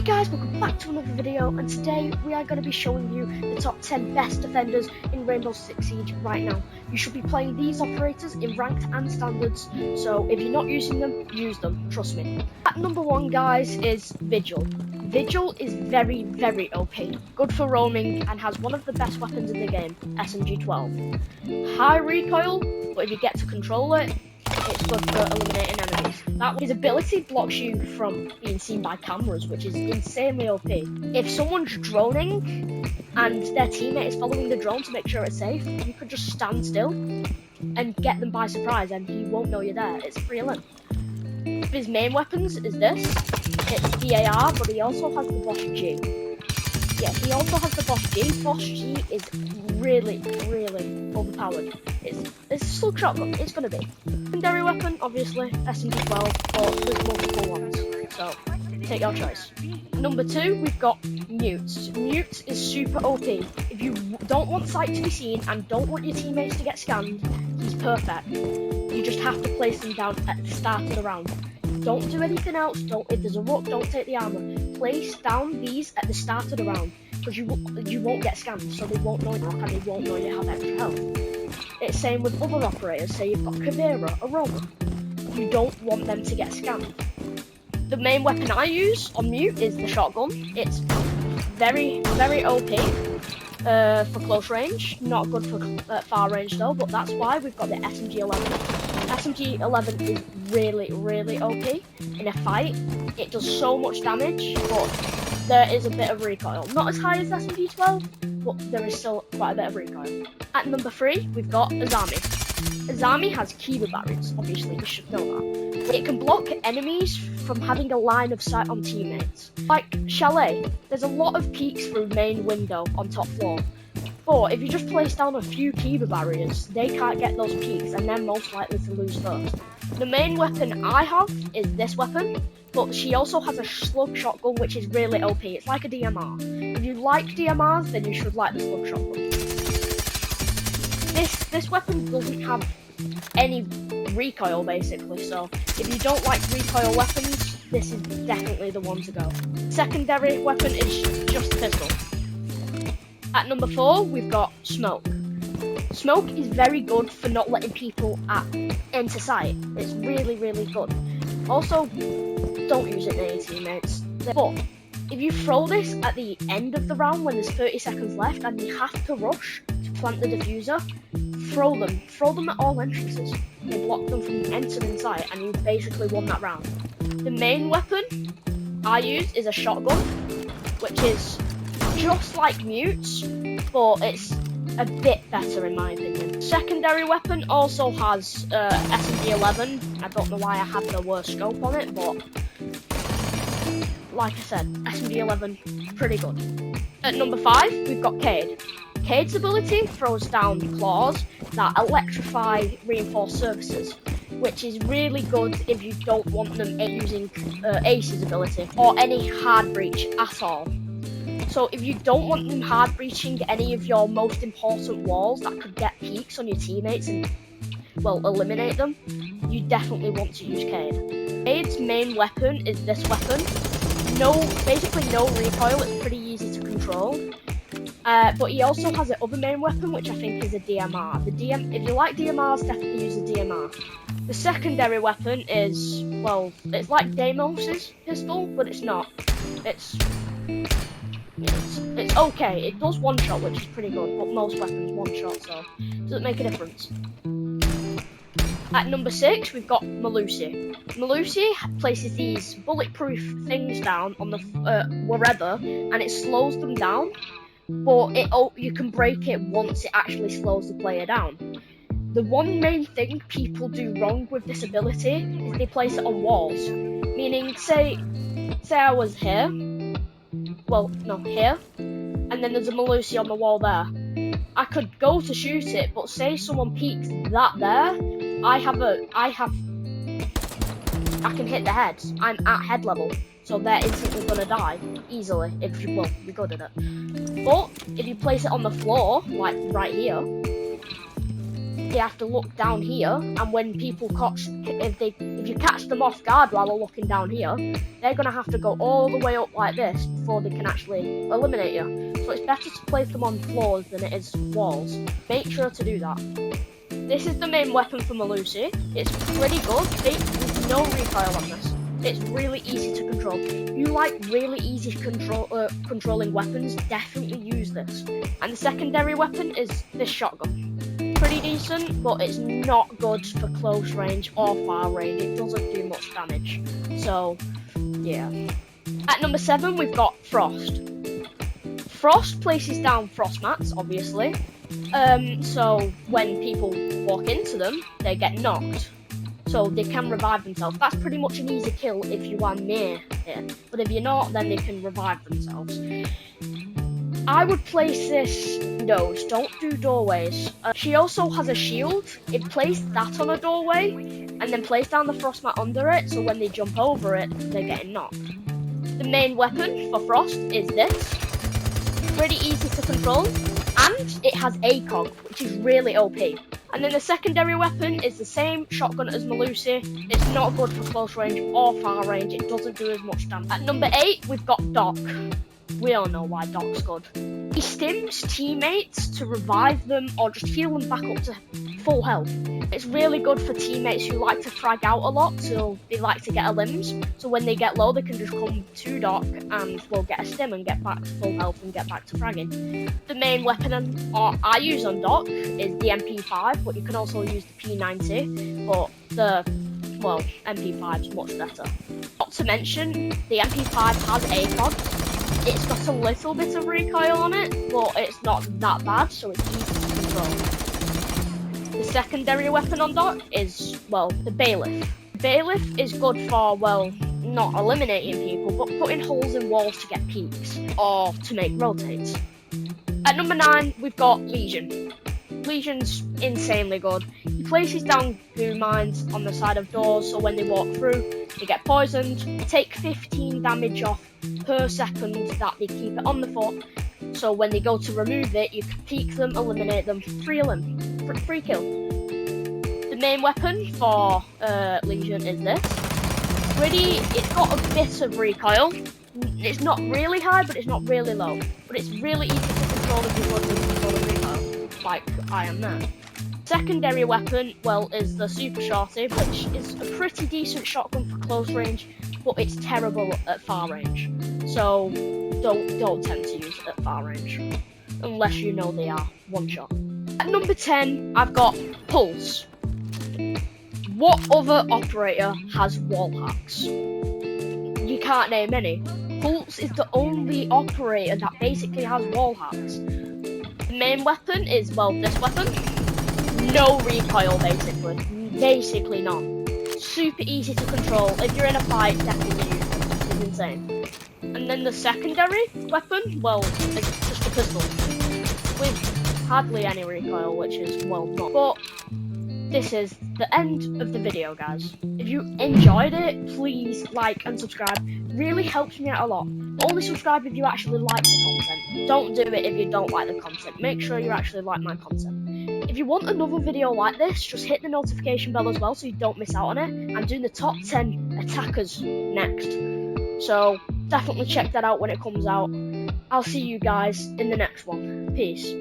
guys, welcome back to another video, and today we are going to be showing you the top 10 best defenders in Rainbow Six Siege right now. You should be playing these operators in ranked and standards, so if you're not using them, use them, trust me. At number 1 guys is Vigil. Vigil is very OP, good for roaming and has one of the best weapons in the game, SMG-12. High recoil, but if you get to control it, it's good for eliminating enemies. His ability blocks you from being seen by cameras, which is insanely OP. If someone's droning and their teammate is following the drone to make sure it's safe, you could just stand still and get them by surprise and he won't know you're there. It's brilliant. His main weapons is this. It's DAR, but he also has the Bosch G. Yeah, he also has the Bosch G. Bosch G is really overpowered. It's a slug shotgun, it's gonna be. Secondary weapon, obviously, SMG-12, but there's multiple ones, so take your choice. Number 2, we've got Mutes. Mutes is super OP. If you don't want sight to be seen and don't want your teammates to get scanned, he's perfect. You just have to place them down at the start of the round. Don't do anything else. If there's a rook, don't take the armor. Place down these at the start of the round, because you won't get scanned, so they won't know you're rock and they won't know you have extra health. It's same with other operators. Say you've got Kavera, a Roman. You don't want them to get scanned. The main weapon I use on Mute is the shotgun. It's very OP for close range. Not good for far range though, but that's why we've got the SMG-11. SMG-11 is really OP in a fight. It does so much damage, but there is a bit of recoil. Not as high as SMG-12, but there is still quite a bit of recoil. At number 3, we've got Azami. Azami has Kiba barriers, obviously you should know that. It can block enemies from having a line of sight on teammates. Like Chalet, there's a lot of peeks through main window on top floor. But if you just place down a few Kiba barriers, they can't get those peeks and they're most likely to lose first. The main weapon I have is this weapon, but she also has a slug shotgun which is really OP. It's like a DMR. If you like DMRs, then you should like the slug shotgun. This weapon doesn't have any recoil basically, so if you don't like recoil weapons, this is definitely the one to go. Secondary weapon is just a pistol. At number 4, we've got Smoke. Smoke is very good for not letting people enter sight. It's really good. Also, don't use it near your teammates. But if you throw this at the end of the round when there's 30 seconds left and you have to rush to plant the diffuser, throw them at all entrances. They block them from entering sight and you've basically won that round. The main weapon I use is a shotgun, which is just like Mutes, but it's a bit better in my opinion. Secondary weapon also has SMG-11. I don't know why I have the worst scope on it, but like I said, SMG-11, pretty good. At number 5, we've got Cade. Cade's ability throws down claws that electrify reinforced surfaces, which is really good if you don't want them using Ace's ability or any hard breach at all. So if you don't want them hard breaching any of your most important walls that could get peeks on your teammates and, well, eliminate them, you definitely want to use Cade. Cade's main weapon is this weapon. Basically no recoil, it's pretty easy to control. But he also has an other main weapon, which I think is a DMR. If you like DMRs, definitely use a DMR. The secondary weapon is, well, it's like Deimos' pistol, but it's not. It's okay. It does one shot, which is pretty good, but most weapons one shot, so it doesn't make a difference. At number 6, we've got Melusi. Melusi places these bulletproof things down on the wherever, and it slows them down. But you can break it once it actually slows the player down. The one main thing people do wrong with this ability is they place it on walls. Meaning, say I was here. Well, no, here, and then there's a Melusi on the wall there. I could go to shoot it, but say someone peeks that there, I can hit the head. I'm at head level, so they're instantly gonna die easily if you're good at it. But if you place it on the floor, like right here, they have to look down here, and when people catch, if you catch them off guard while they're looking down here, they're gonna have to go all the way up like this before they can actually eliminate you. So it's better to place them on floors than it is walls. Make sure to do that. This is the main weapon for Melusi. It's pretty good. There's no recoil on this. It's really easy to control. You like really easy controlling weapons, definitely use this. And the secondary weapon is this shotgun. Pretty decent, but it's not good for close range or far range. It doesn't do much damage. So, yeah. At number 7, we've got Frost. Frost places down frost mats, obviously. So when people walk into them, they get knocked. So they can revive themselves. That's pretty much an easy kill if you are near it. But if you're not, then they can revive themselves. I would place this indoors. Don't do doorways. She also has a shield. It place that on a doorway, and then place down the frost mat under it, so when they jump over it, they're getting knocked. The main weapon for Frost is this. Pretty easy to control, and it has ACOG, which is really OP. And then the secondary weapon is the same shotgun as Melusi. It's not good for close range or far range. It doesn't do as much damage. At number 8, we've got Doc. We all know why Doc's good. He stims teammates to revive them or just heal them back up to full health. It's really good for teammates who like to frag out a lot, so they like to get a limbs. So when they get low, they can just come to Doc and will get a stim and get back to full health and get back to fragging. The main weapon I use on Doc is the MP5, but you can also use the P90, but MP5 is much better. Not to mention, the MP5 has ACOG. It's got a little bit of recoil on it, but it's not that bad, so it's easy to control. The secondary weapon on Doc is, the Bailiff. Bailiff is good for, not eliminating people, but putting holes in walls to get peeks, or to make rotates. At number 9, we've got Legion. Legion's insanely good. He places down goo mines on the side of doors, so when they walk through, they get poisoned, take 15 damage off per second that they keep it on the foot. So when they go to remove it, you can peek them, eliminate them, free kill. The main weapon for Legion is this. It's got a bit of recoil. It's not really high, but it's not really low. But it's really easy to control if you want to control the recoil, like I am now. Secondary weapon, is the Super Shorty, which is a pretty decent shotgun for close range, but it's terrible at far range. So don't tend to use it at far range, unless you know they are one shot. At number 10, I've got Pulse. What other operator has wall hacks? You can't name any. Pulse is the only operator that basically has wall hacks. The main weapon is, this weapon. No recoil, basically none. Super easy to control. If you're in a fight, definitely use it. It's insane. And then the secondary weapon, it's just a pistol with hardly any recoil, which is not. But this is the end of the video, guys. If you enjoyed it, please like and subscribe. Really helps me out a lot. Only subscribe if you actually like the content. Don't do it if you don't like the content. Make sure you actually like my content. If you want another video like this, just hit the notification bell as well so you don't miss out on it. I'm doing the top 10 attackers next. So definitely check that out when it comes out. I'll see you guys in the next one. Peace.